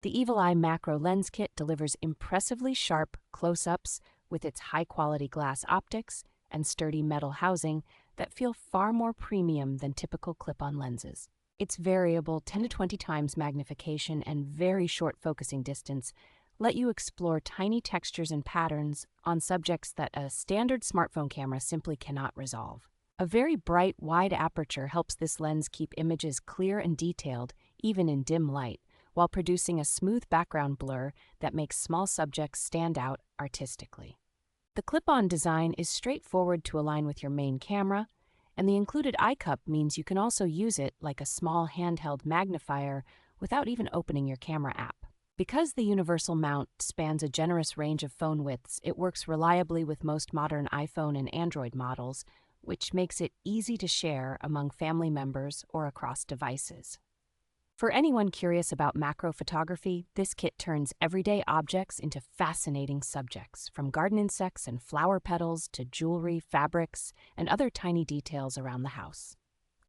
The Evil Eye Macro Lens Kit delivers impressively sharp close-ups with its high-quality glass optics and sturdy metal housing that feel far more premium than typical clip-on lenses. Its variable 10 to 20 times magnification and very short focusing distance let you explore tiny textures and patterns on subjects that a standard smartphone camera simply cannot resolve. A very bright, wide aperture helps this lens keep images clear and detailed, even in dim light, while producing a smooth background blur that makes small subjects stand out artistically. The clip-on design is straightforward to align with your main camera, and the included eyecup means you can also use it like a small handheld magnifier without even opening your camera app. Because the universal mount spans a generous range of phone widths, it works reliably with most modern iPhone and Android models, which makes it easy to share among family members or across devices. For anyone curious about macro photography, this kit turns everyday objects into fascinating subjects, from garden insects and flower petals to jewelry, fabrics, and other tiny details around the house.